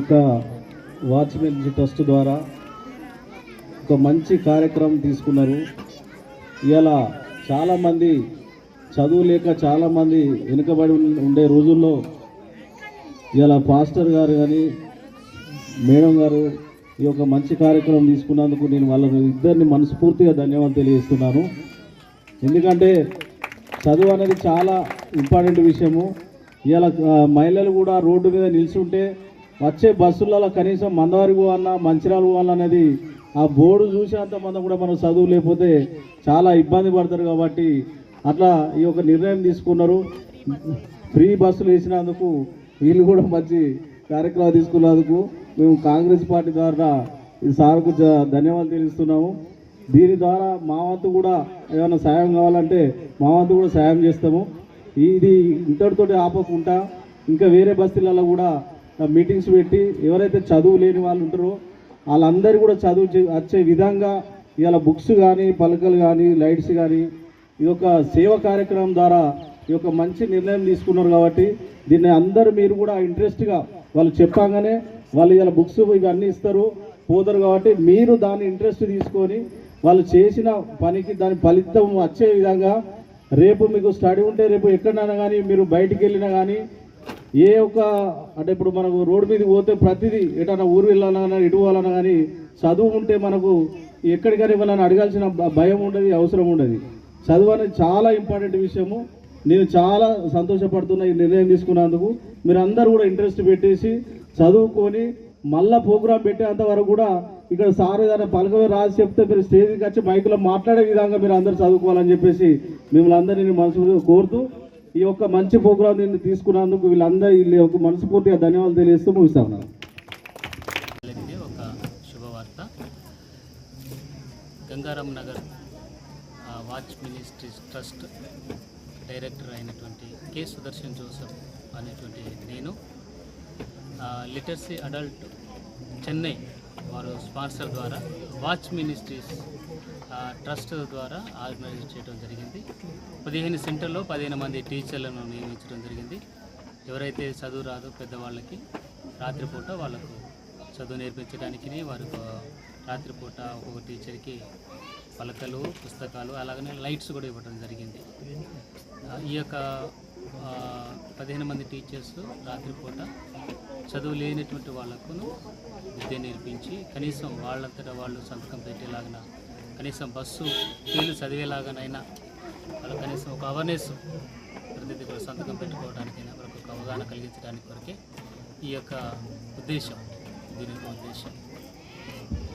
యొక్క watchman trust ద్వారా ఒక మంచి కార్యక్రమం తీసుకున్నారు. ఇలా చాలామంది చదువు లేక చాలామంది వెనుకబడి ఉండే రోజుల్లో ఇలా పాస్టర్ గారు కానీ మేడం గారు ఈ యొక్క మంచి కార్యక్రమం తీసుకున్నందుకు నేను వాళ్ళని ఇద్దరిని మనస్ఫూర్తిగా ధన్యవాదాలు తెలియజేస్తున్నాను. ఎందుకంటే చదువు అనేది చాలా ఇంపార్టెంట్ విషయము. ఇలా మహిళలు కూడా రోడ్డు మీద నిల్చుంటే వచ్చే బస్సులలో కనీసం మందవారి పోవాలన్నా మంచిర్యాల పోవాలనేది ఆ బోర్డు చూసేంత మంది కూడా మనం చదువు లేకపోతే చాలా ఇబ్బంది పడతారు. కాబట్టి అట్లా ఈ యొక్క నిర్ణయం తీసుకున్నారు. ఫ్రీ బస్సులు వేసినందుకు వీళ్ళు కూడా మంచి కార్యక్రమం తీసుకున్నందుకు మేము కాంగ్రెస్ పార్టీ ద్వారా ఈ సార్కు ధన్యవాదాలు తెలుస్తున్నాము. దీని ద్వారా మా వంతు కూడా ఏమైనా సాయం కావాలంటే మా వంతు కూడా సాయం చేస్తాము. ఇది ఇంతటితోటి ఆపకుండా ఇంకా వేరే బస్తీలలో కూడా మీటింగ్స్ పెట్టి ఎవరైతే చదువు లేని వాళ్ళు ఉంటారో వాళ్ళందరూ కూడా చదువు వచ్చే విధంగా ఇవాళ బుక్స్ కానీ పలకలు కానీ లైట్స్ కానీ ఇది ఒక సేవ కార్యక్రమం ద్వారా ఈ యొక్క మంచి నిర్ణయం తీసుకున్నారు. కాబట్టి దీన్ని అందరూ మీరు కూడా ఇంట్రెస్ట్గా వాళ్ళు చెప్పగానే వాళ్ళు ఇలా బుక్స్ ఇవన్నీ ఇస్తారు పోతారు. కాబట్టి మీరు దాన్ని ఇంట్రెస్ట్ తీసుకొని వాళ్ళు చేసిన పనికి దాని ఫలితం వచ్చే విధంగా రేపు మీకు స్టడీ ఉంటే రేపు ఎక్కడైనా కానీ మీరు బయటికి వెళ్ళినా కానీ ఏ ఒక అంటే ఇప్పుడు మనకు రోడ్డు మీదకి పోతే ప్రతిదీ ఎటన్నా ఊరు వెళ్ళాలన్నా ఇటు పోవాలన్నా కానీ చదువు ఉంటే మనకు ఎక్కడికైనా వాళ్ళని అడగాల్సిన భయం ఉండదు, అవసరం ఉండదు. చదువు అనేది చాలా ఇంపార్టెంట్ విషయము. నేను చాలా సంతోషపడుతున్నా ఈ నిర్ణయం తీసుకున్నందుకు. మీరు అందరూ కూడా ఇంట్రెస్ట్ పెట్టేసి చదువుకొని మళ్ళా ప్రోగ్రాం పెట్టేంత వరకు కూడా ఇక్కడ సార్ ఏదైనా పలకమే రాసి చెప్తే మీరు స్టేజ్కి వచ్చి మైకులో మాట్లాడే విధంగా మీరు అందరూ చదువుకోవాలని చెప్పేసి మిమ్మల్ని అందరినీ మనసు కోరుతూ ఈ యొక్క మంచి ప్రోగ్రాం దీన్ని తీసుకున్నందుకు వీళ్ళ యొక్క మనస్ఫూర్తిగా ధన్యవాదాలు తెలియజేస్తూ ముగిస్తా ఉన్నాను. ఒక శుభవార్త. Gangaram Nagar watch ministries trust director అయినటువంటి కె సుదర్శన్ జోసఫ్ అనేటువంటి నేను లిటరసీ అడల్ట్ చెన్నై వారు స్పాన్సర్ ద్వారా వాచ్ మినిస్ట్రీస్ ట్రస్ట్ ద్వారా ఆర్గనైజ్ చేయడం జరిగింది. 15 సెంటర్లో 15 మంది టీచర్లను నియమించడం జరిగింది. ఎవరైతే చదువు రాదో పెద్దవాళ్ళకి రాత్రిపూట వాళ్ళకు చదువు నేర్పించడానికి వారికి రాత్రిపూట ఒక్కొక్క టీచర్కి పలకలు పుస్తకాలు అలాగనే లైట్స్ కూడా ఇవ్వడం జరిగింది. ఈ యొక్క 15 మంది టీచర్స్ రాత్రిపూట చదువు లేనటువంటి వాళ్ళకు విద్య నేర్పించి కనీసం వాళ్ళంతటా వాళ్ళు సంతకం పెట్టేలాగా కనీసం బస్సు ఫీలు చదివేలాగానైనా వాళ్ళకి కనీసం ఒక అవేర్నెస్ ప్రతిదీ కూడా సంతకం పెట్టుకోవడానికైనా వాళ్ళకు ఒక అవగాహన కలిగించడానికి వరకే ఈ యొక్క ఉద్దేశం, దీని యొక్క ఉద్దేశం.